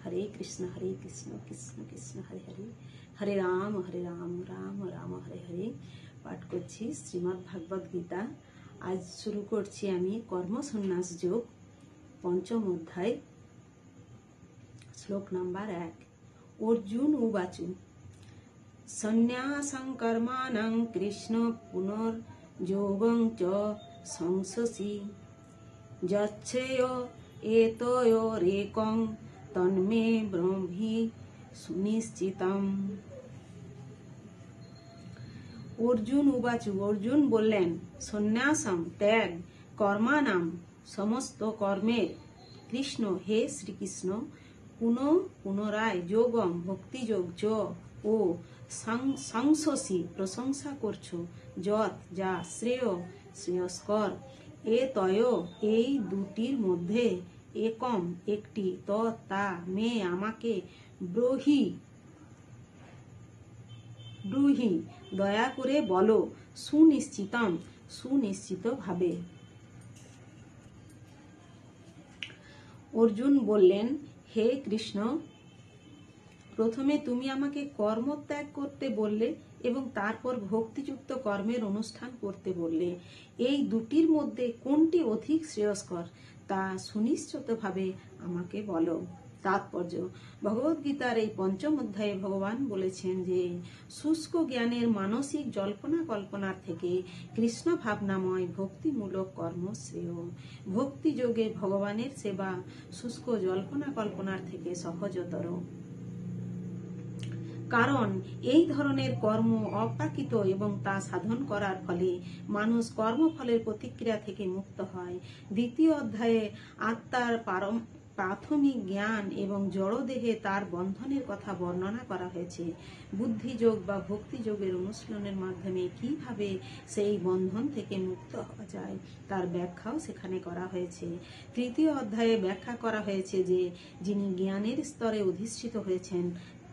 हरे कृष्ण कृष्ण कृष्ण हरे हरे, हरे राम राम राम हरे हरे। पाठ करছি শ্রীমদ্ ভাগবত গীতা। আজ শুরু করছি আমি কর্মসন্ন্যাস যোগ পঞ্চম অধ্যায়, শ্লোক নাম্বার 1। অর্জুন উবাচু সন্ন্যাসং কর্মাণং কৃষ্ণ পুনর্যোগং চ সংসসি যচ্ছেয় এতয়োরেকং তন্মে ব্রহ্মি সুনিশ্চিতম। অর্জুন উবাচু, অর্জুন বললেন, সন্ন্যাসম ত্যাগ, কর্মানাম সমস্ত কর্মের, কৃষ্ণ হে শ্রীকৃষ্ণ, পুনরায় যোগম ভক্তিযোগ চ ও সংসসি প্রশংসা করছো, যৎ যা শ্রেয় শ্রেয়স্কর, এ তয় এই দুটির মধ্যে, একম একটি, তা মে আমাকে, ব্রহি দয়া করে বলো, সুনিশ্চিতম সুনিশ্চিত ভাবে। অর্জুন বললেন, হে কৃষ্ণ, প্রথমে তুমি আমাকে কর্ম ত্যাগ করতে বললে এবং তারপর ভক্তিযুক্ত কর্মের অনুষ্ঠান করতে বললে। এই দুটির মধ্যে কোনটি অধিক শ্রেয়স্কর তা সুনিশ্চিতভাবে আমাকে বলো। তাৎপর্য, ভগবদ্গীতার এই পঞ্চম অধ্যায়ে ভগবান বলেছেন যে শুষ্ক জ্ঞানের মানসিক জল্পনা কল্পনার থেকে কৃষ্ণ ভাবনাময় ভক্তিমূলক কর্ম শ্রেয়। ভক্তি যোগে ভগবানের সেবা শুষ্ক জল্পনা কল্পনার থেকে সহজতর, কারণ এই ধরনের কর্ম অপ্রাকৃত এবং তা সাধন করার ফলে মানুষ কর্মফলের প্রতিক্রিয়া থেকে মুক্ত হয়। দ্বিতীয় অধ্যায়ে আত্মার প্রাথমিক জ্ঞান এবং জড়দেহে তার বন্ধনের কথা বর্ণনা করা হয়েছে। বুদ্ধিযোগ বা ভক্তিযোগের অনুশীলনের মাধ্যমে কিভাবে সেই বন্ধন থেকে মুক্ত হওয়া যায় তার ব্যাখ্যাও সেখানে করা হয়েছে। তৃতীয় অধ্যায়ে ব্যাখ্যা করা হয়েছে যে যিনি জ্ঞানের স্তরে অধিষ্ঠিত হয়েছেন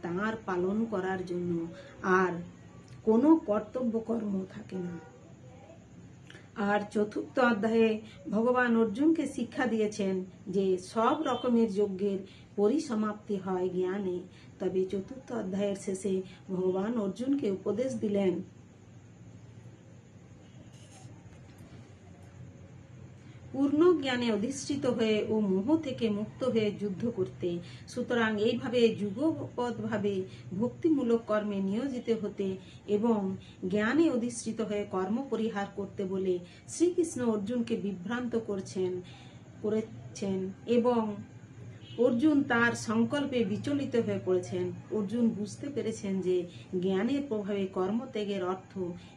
তার পালন করার জন্য আর কোনো কর্তব্য কর্ম থাকে না। আর চতুর্থ অধ্যায়ে ভগবান অর্জুনকে শিক্ষা দিয়েছেন যে সব রকমের যজ্ঞের পরিসমাপ্তি হয় জ্ঞানে। তবে চতুর্থ অধ্যায়ের শেষে ভগবান অর্জুনকে উপদেশ দিলেন পূর্ণ জ্ঞানে অধিষ্ঠিত হয়ে ও মোহ থেকে মুক্ত হয়ে যুদ্ধ করতে। সুতরাং এইভাবে যুগপৎভাবে ভক্তিমূলক কর্মে নিয়োজিত হতে এবং জ্ঞানে অধিষ্ঠিত হয়ে কর্ম পরিহার করতে বলে শ্রীকৃষ্ণ অর্জুনকে বিভ্রান্ত করেছেন এবং অর্জুন তার সংকল্পে বিচলিত হয়ে পড়েছেন। অর্জুন বুঝতে পেরেছেন যে জ্ঞানের প্রভাবে কর্মত্যাগের অর্থ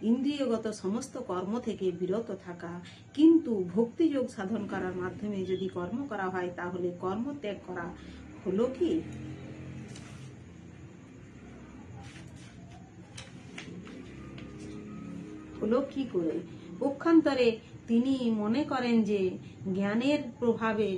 ইন্দ্রিয়গত সমস্ত কর্ম থেকে বিরত থাকা, কিন্তু ভক্তিযোগ সাধন করার মাধ্যমে যদি কর্ম করা হয় তাহলে কর্মত্যাগ করা হলো কি করে? পক্ষান্তরে তিনি মনে করেন যে জ্ঞানের প্রভাবে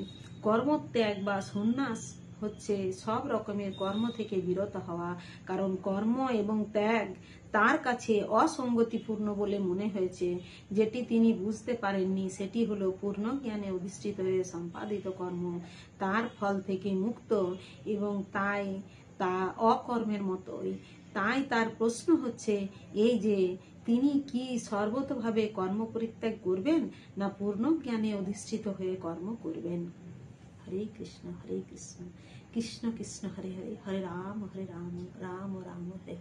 কর্মত্যাগ বা সন্ন্যাস হচ্ছে সব রকমের কর্ম থেকে বিরত হওয়া, কারণ কর্ম এবং ত্যাগ তার কাছে অসঙ্গতিপূর্ণ বলে মনে হয়েছে। যেটি তিনি বুঝতে পারেননি সেটি হলো পূর্ণ জ্ঞানে অধিষ্ঠিত হয়ে সম্পাদিত কর্ম তার ফল থেকে মুক্ত এবং তাই তা অকর্মের মতোই। তাই তার প্রশ্ন হচ্ছে এই যে তিনি কি সর্বতভাবে কর্ম পরিত্যাগ করবেন না পূর্ণ জ্ঞানে অধিষ্ঠিত হয়ে কর্ম করবেন। হরে কৃষ্ণ কৃষ্ণ কৃষ্ণ হরে হরে, হরে রাম রাম রাম হরে